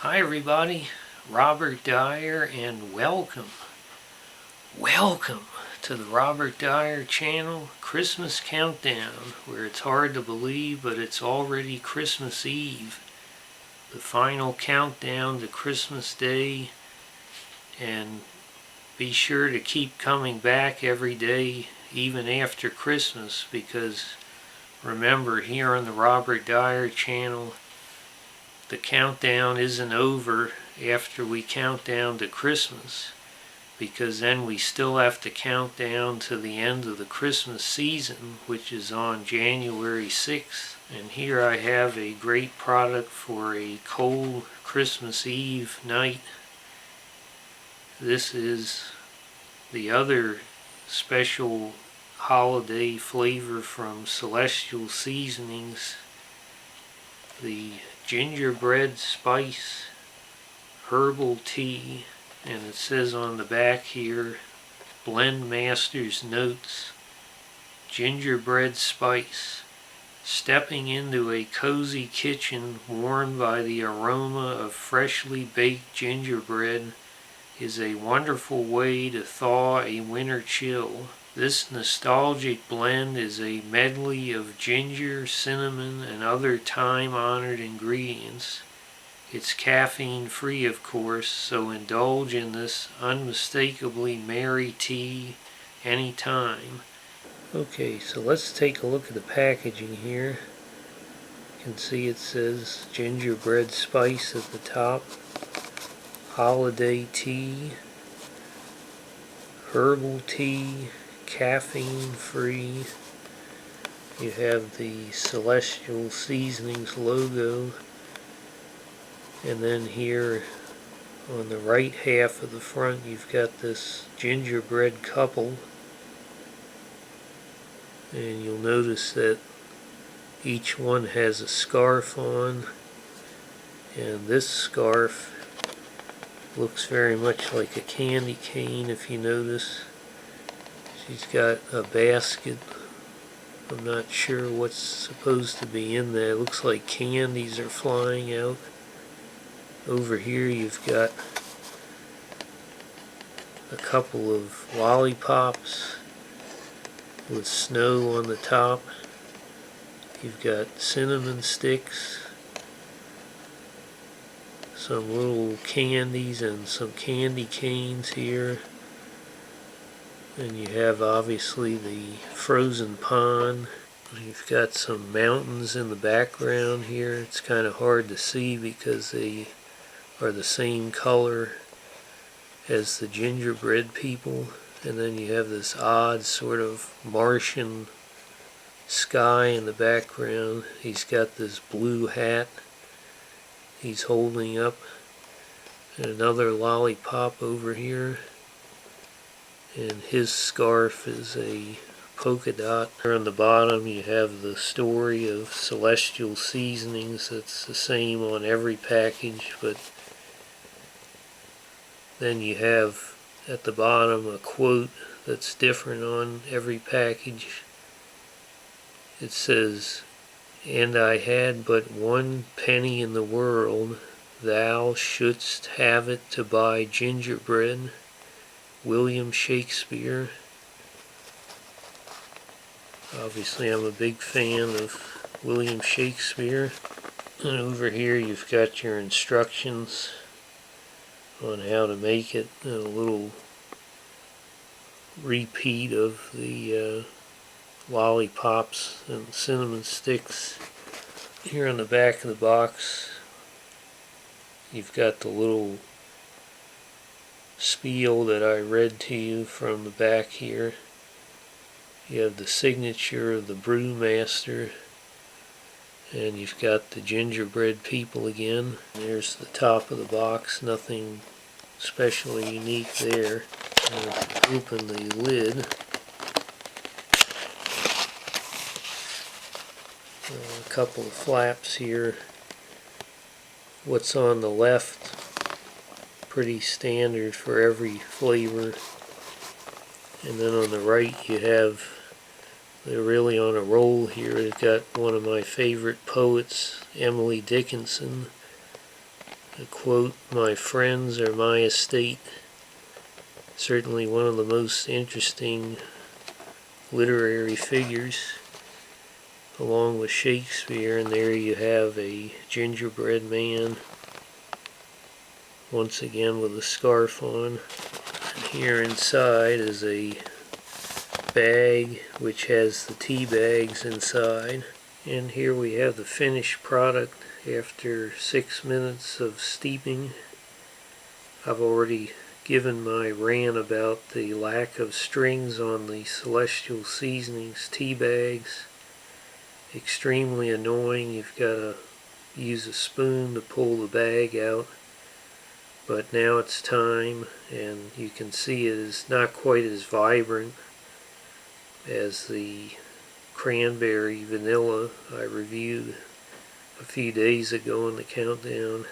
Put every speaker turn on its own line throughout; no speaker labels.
Hi everybody, Robert Dyer, and welcome to the Robert Dyer channel Christmas Countdown, where it's hard to believe but it's already Christmas Eve, the final countdown to Christmas Day. And be sure to keep coming back every day even after Christmas, because remember, here on the Robert Dyer channel, the countdown isn't over after we count down to Christmas, because then we still have to count down to the end of the Christmas season, which is on January 6th. And here I have a great product for a cold Christmas Eve night. This is the other special holiday flavor from Celestial Seasonings, the Gingerbread Spice Herbal Tea. And it says on the back here, Blend Master's Notes, Gingerbread Spice. Stepping into a cozy kitchen warmed by the aroma of freshly baked gingerbread is a wonderful way to thaw a winter chill. This nostalgic blend is a medley of ginger, cinnamon, and other time-honored ingredients. It's caffeine-free, of course, so indulge in this unmistakably merry tea anytime. Okay, so let's take a look at the packaging here. You can see it says Gingerbread Spice at the top, Holiday Tea, Herbal Tea, caffeine-free. You have the Celestial Seasonings logo. And then here on the right half of the front, you've got this gingerbread couple. And you'll notice that each one has a scarf on. And this scarf looks very much like a candy cane, if you notice. She's got a basket. I'm not sure what's supposed to be in there. It looks like candies are flying out. Over here you've got a couple of lollipops with snow on the top. You've got cinnamon sticks, some little candies, and some candy canes here. And you have obviously the frozen pond. You've got some mountains in the background here. It's kind of hard to see because they are the same color as the gingerbread people. And then you have this odd sort of Martian sky in the background. He's got this blue hat he's holding up, and another lollipop over here, and his scarf is a polka dot. Here on the bottom you have the story of Celestial Seasonings. It's the same on every package, but then you have at the bottom a quote that's different on every package. It says, "And I had but 1 penny in the world, thou shouldst have it to buy gingerbread." William Shakespeare. Obviously I'm a big fan of William Shakespeare. And over here you've got your instructions on how to make it, and a little repeat of the lollipops and cinnamon sticks. Here on the back of the box you've got the little spiel that I read to you from the back here. You have the signature of the brewmaster, and you've got the gingerbread people again. There's the top of the box, nothing especially unique there. And if you open the lid, a couple of flaps here. What's on the left, pretty standard for every flavor. And then on the right you have, they're really on a roll here. They've got one of my favorite poets, Emily Dickinson. To quote, "My friends are my estate." Certainly one of the most interesting literary figures, along with Shakespeare, and there you have a gingerbread man, once again with a scarf on. And here inside is a bag which has the tea bags inside. And here we have the finished product after 6 minutes of steeping. I've already given my rant about the lack of strings on the Celestial Seasonings tea bags. Extremely annoying. You've got to use a spoon to pull the bag out. But now it's time, and you can see it is not quite as vibrant as the cranberry vanilla I reviewed a few days ago in the countdown.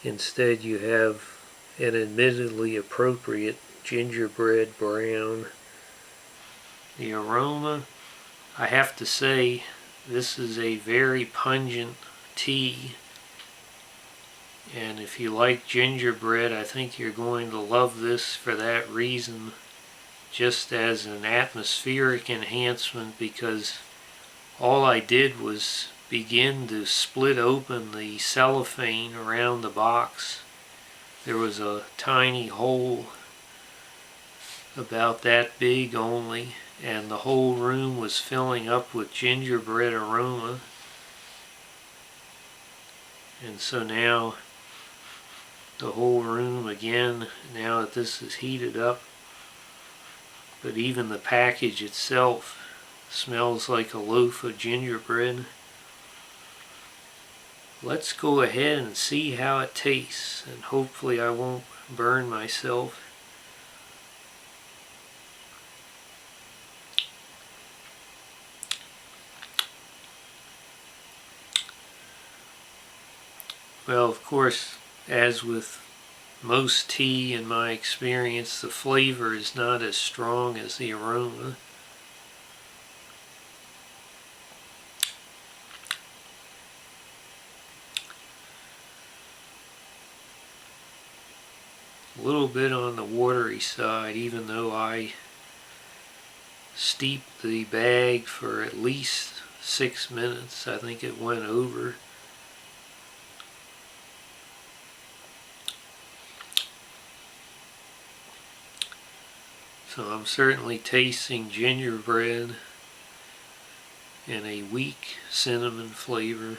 Instead, you have an admittedly appropriate gingerbread brown. The aroma, I have to say, this is a very pungent tea, and if you like gingerbread, I think you're going to love this for that reason, just as an atmospheric enhancement, because all I did was begin to split open the cellophane around the box. There was a tiny hole about that big only, and the whole room was filling up with gingerbread aroma. And so now the whole room again, now that this is heated up, but even the package itself smells like a loaf of gingerbread. Let's go ahead and see how it tastes, and hopefully I won't burn myself. Well, of course, as with most tea in my experience, the flavor is not as strong as the aroma. A little bit on the watery side, even though I steeped the bag for at least 6 minutes. I think it went over. So I'm certainly tasting gingerbread and a weak cinnamon flavor.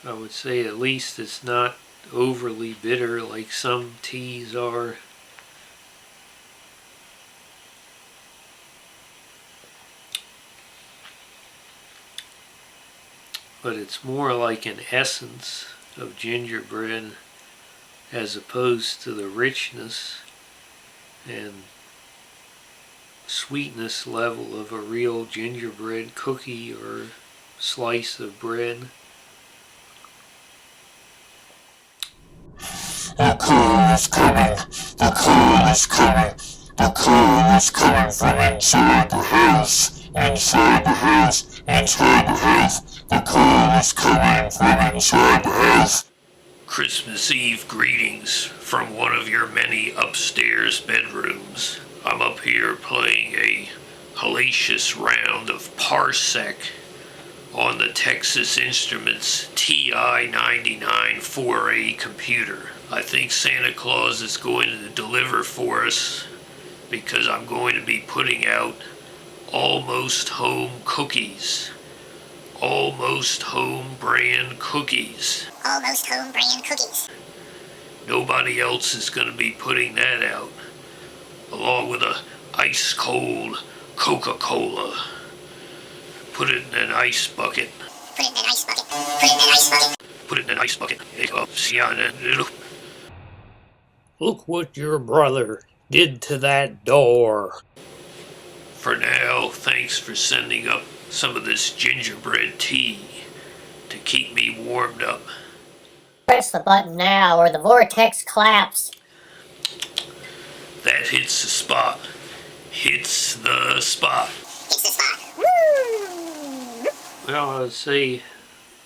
I would say at least it's not overly bitter like some teas are. But it's more like an essence of gingerbread as opposed to the richness and sweetness level of a real gingerbread cookie or slice of bread.
The call is coming. The call is coming. The call is coming from inside the house. Inside the house. Inside the house. The call is coming from inside the house.
Christmas Eve greetings from one of your many upstairs bedrooms. I'm up here playing a hellacious round of Parsec on the Texas Instruments TI-99 4A computer. I think Santa Claus is going to deliver for us because I'm going to be putting out almost home cookies. Almost home brand cookies.
Almost home brand cookies.
Nobody else is going to be putting that out, along with a ice cold Coca-Cola. Put it in an ice bucket.
Put it in an ice bucket. Put it in an ice bucket.
Put it in an ice bucket. Look what your brother did to that door. For now, thanks for sending up some of this gingerbread tea to keep me warmed up.
Press the button now or the vortex claps.
That hits the spot. Hits the spot. Well, I would say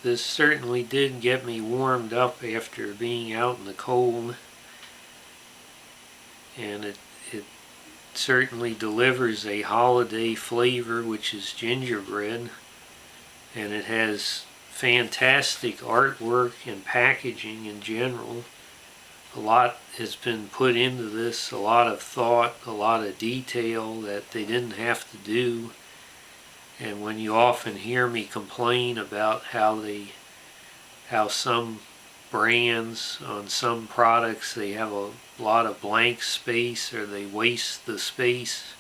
this certainly did get me warmed up after being out in the cold. And it certainly delivers a holiday flavor, which is gingerbread. And it has fantastic artwork and packaging in general. A lot has been put into this, a lot of thought, a lot of detail that they didn't have to do. And when you often hear me complain about how some brands on some products, they have a lot of blank space or they waste the space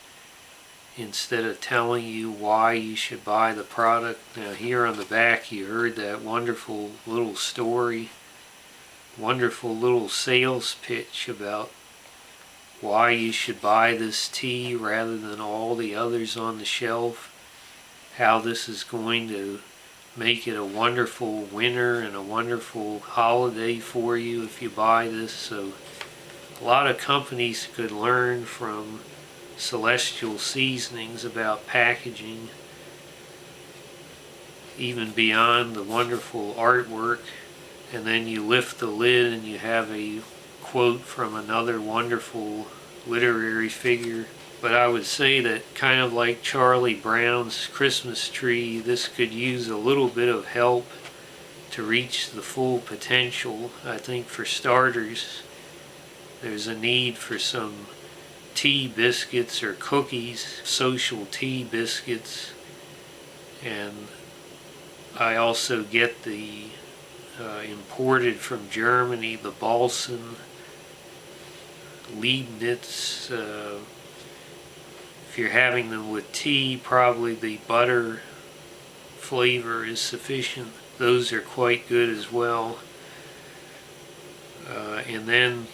instead of telling you why you should buy the product. Now here on the back you heard that wonderful little story, wonderful little sales pitch about why you should buy this tea rather than all the others on the shelf, how this is going to make it a wonderful winter and a wonderful holiday for you if you buy this. So a lot of companies could learn from Celestial Seasonings about packaging, even beyond the wonderful artwork. And then you lift the lid and you have a quote from another wonderful literary figure. But I would say that kind of like Charlie Brown's Christmas tree, this could use a little bit of help to reach the full potential. I think for starters, there's a need for some tea biscuits or cookies, social tea biscuits. And I also get the imported from Germany, the Balsan, Leibniz. If you're having them with tea, probably the butter flavor is sufficient. Those are quite good as well. And then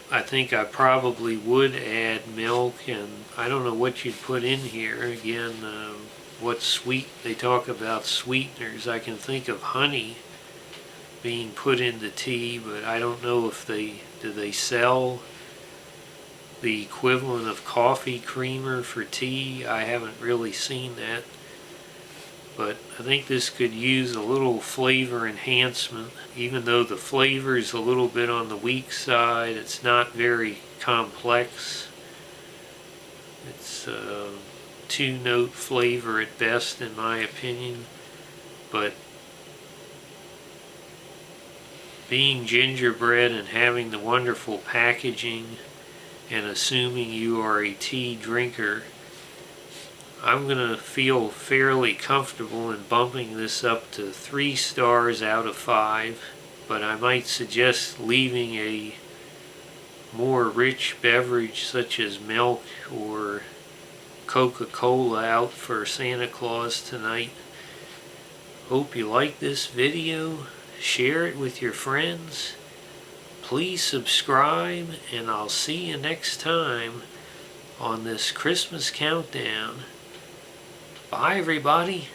I think I probably would add milk, and I don't know what you'd put in here. Again, what sweet, they talk about sweeteners. I can think of honey being put into tea, but I don't know if do they sell the equivalent of coffee creamer for tea. I haven't really seen that. But I think this could use a little flavor enhancement. Even though the flavor is a little bit on the weak side, it's not very complex. It's a two-note flavor at best, in my opinion. But being gingerbread and having the wonderful packaging, and assuming you are a tea drinker, I'm going to feel fairly comfortable in bumping this up to 3 stars out of 5, but I might suggest leaving a more rich beverage such as milk or Coca-Cola out for Santa Claus tonight. Hope you like this video. Share it with your friends. Please subscribe, and I'll see you next time on this Christmas countdown. Bye, everybody.